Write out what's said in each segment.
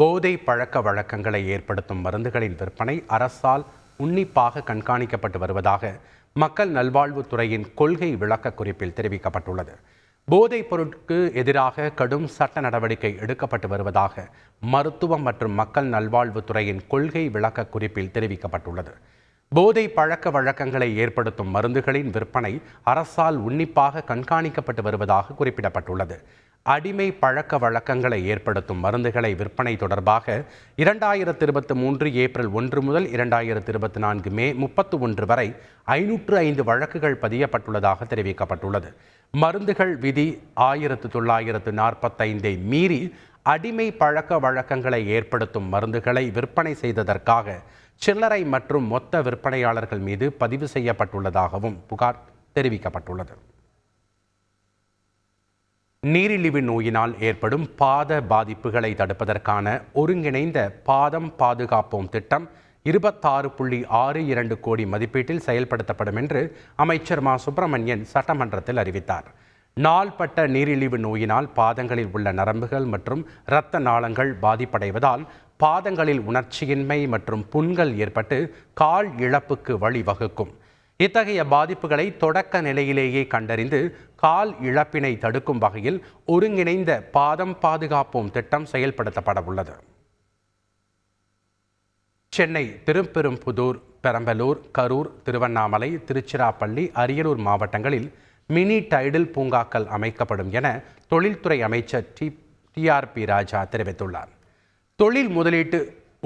போதை பழக்க வழக்கங்களை ஏற்படுத்தும் மருந்துகளின் விற்பனை அரசால் உன்னிப்பாக கண்காணிக்கப்பட்டு வருவதாக மக்கள் நல்வாழ்வுத்துறையின் கொள்கை விளக்க குறிப்பில் தெரிவிக்கப்பட்டுள்ளது. போதைப் பொருட்களுக்கு எதிராக கடும் சட்ட நடவடிக்கை எடுக்கப்பட்டு வருவதாக மருத்துவம் மற்றும் மக்கள் நல்வாழ்வுத்துறையின் கொள்கை விளக்க குறிப்பில் தெரிவிக்கப்பட்டுள்ளது. போதை பழக்க வழக்கங்களை ஏற்படுத்தும் மருந்துகளின் விற்பனை அரசால் உன்னிப்பாக கண்காணிக்கப்பட்டு வருவதாக குறிப்பிடப்பட்டுள்ளது. அடிமை பழக்க வழக்கங்களை ஏற்படுத்தும் மருந்துகளை விற்பனை தொடர்பாக 2023 ஏப்ரல் 1 முதல் 2024 மே 31 வரை 505 வழக்குகள் பதியப்பட்டுள்ளதாக தெரிவிக்கப்பட்டுள்ளது. மருந்துகள் விதி 1945 மீறி அடிமை பழக்க வழக்கங்களை ஏற்படுத்தும் மருந்துகளை விற்பனை செய்ததற்காக சில்லறை மற்றும் மொத்த விற்பனையாளர்கள் மீது பதிவு செய்யப்பட்டுள்ளதாகவும் புகார் தெரிவிக்கப்பட்டுள்ளது. நீரிழிவு நோயினால் ஏற்படும் பாத பாதிப்புகளை தடுப்பதற்கான ஒருங்கிணைந்த பாதம் பாதுகாப்போம் திட்டம் 26.62 கோடி மதிப்பீட்டில் செயல்படுத்தப்படும் என்று அமைச்சர் மா. சுப்பிரமணியன் சட்டமன்றத்தில் அறிவித்தார். நாள்பட்ட நீரிழிவு நோயினால் பாதங்களில் உள்ள நரம்புகள் மற்றும் இரத்த நாளங்கள் பாதிப்படைவதால் பாதங்களில் உணர்ச்சியின்மை மற்றும் புண்கள் ஏற்பட்டு கால் இழப்புக்கு வழிவகுக்கும். இத்தகைய பாதிப்புகளை தொடக்க நிலையிலேயே கண்டறிந்து கால் இழப்பினை தடுக்கும் வகையில் ஒருங்கிணைந்த பாதம் பாதுகாப்போம் திட்டம் செயல்படுத்தப்பட உள்ளது. சென்னை, திருப்பெரும்புதூர், பெரம்பலூர், கரூர், திருவண்ணாமலை, திருச்சிராப்பள்ளி, அரியலூர் மாவட்டங்களில் மினி டைடல் பூங்காக்கள் அமைக்கப்படும் என தொழில்துறை அமைச்சர் டிஆர்பி ராஜா தெரிவித்துள்ளார். தொழில் முதலீட்டு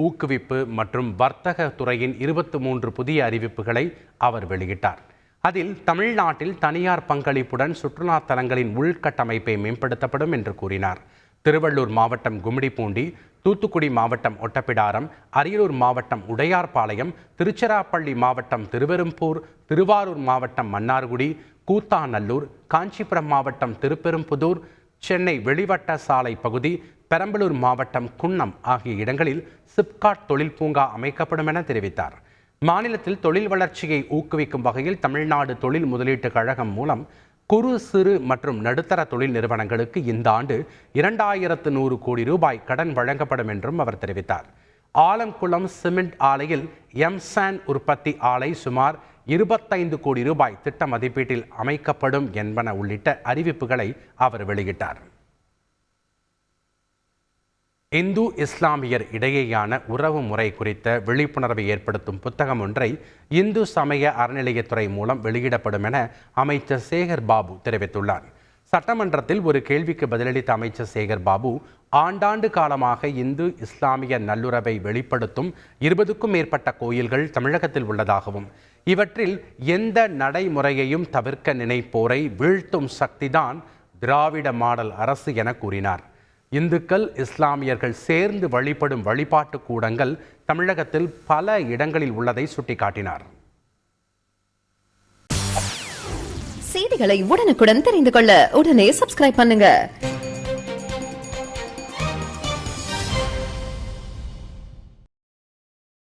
ஊக்குவிப்பு மற்றும் வர்த்தக துறையின் 23 புதிய அறிவிப்புகளை அவர் வெளியிட்டார். அதில் தமிழ்நாட்டில் தனியார் பங்களிப்புடன் சுற்றுலா தலங்களின் உள்கட்டமைப்பை மேம்படுத்தப்படும் என்று கூறினார். திருவள்ளூர் மாவட்டம் கும்மிடிப்பூண்டி, தூத்துக்குடி மாவட்டம் ஒட்டப்பிடாரம், அரியலூர் மாவட்டம் உடையார்பாளையம், திருச்சிராப்பள்ளி மாவட்டம் திருவெரும்பூர், திருவாரூர் மாவட்டம் மன்னார்குடி, கூத்தாநல்லூர், காஞ்சிபுரம் மாவட்டம் திருப்பெரும்புதூர், சென்னை வெளிவட்ட சாலை பகுதி, பெரம்பலூர் மாவட்டம் குன்னம் ஆகிய இடங்களில் சிப்காட் தொழில் பூங்கா அமைக்கப்படும் என தெரிவித்தார். மாநிலத்தில் தொழில் வளர்ச்சியை ஊக்குவிக்கும் வகையில் தமிழ்நாடு தொழில் முதலீட்டு கழகம் மூலம் குறு, சிறு மற்றும் நடுத்தர தொழில் நிறுவனங்களுக்கு இந்த ஆண்டு 2100 கோடி ரூபாய் கடன் வழங்கப்படும் என்றும் அவர் தெரிவித்தார். ஆலங்குளம் சிமெண்ட் ஆலையில் எம்சாண்ட் உற்பத்தி ஆலை சுமார் 25 கோடி ரூபாய் திட்ட மதிப்பீட்டில் அமைக்கப்படும் என்பன உள்ளிட்ட அறிவிப்புகளை அவர் வெளியிட்டார். இந்து இஸ்லாமியர் இடையேயான உறவு முறை குறித்த விழிப்புணர்வை ஏற்படுத்தும் புத்தகம் ஒன்றை இந்து சமய அறநிலையத்துறை மூலம் வெளியிடப்படும் என அமைச்சர் சேகர் பாபு தெரிவித்துள்ளார். சட்டமன்றத்தில் ஒரு கேள்விக்கு பதிலளித்த அமைச்சர் சேகர் பாபு, ஆண்டாண்டு காலமாக இந்து இஸ்லாமிய நல்லுறவை வெளிப்படுத்தும் 20க்கும் மேற்பட்ட கோயில்கள் தமிழகத்தில் உள்ளதாகவும் இவற்றில் எந்த நடைமுறையையும் தவிர்க்க நினைப்போரை வீழ்த்தும் சக்திதான் திராவிட மாடல் அரசு என கூறினார். இந்துக்கள், இஸ்லாமியர்கள் சேர்ந்து வழிபடும் வழிபாட்டு கூடங்கள் தமிழகத்தில் பல இடங்களில் உள்ளதை சுட்டிக்காட்டினார். செய்திகளை உடனுக்குடன் தெரிந்து கொள்ள உடனே சப்ஸ்கிரைப் பண்ணுங்க.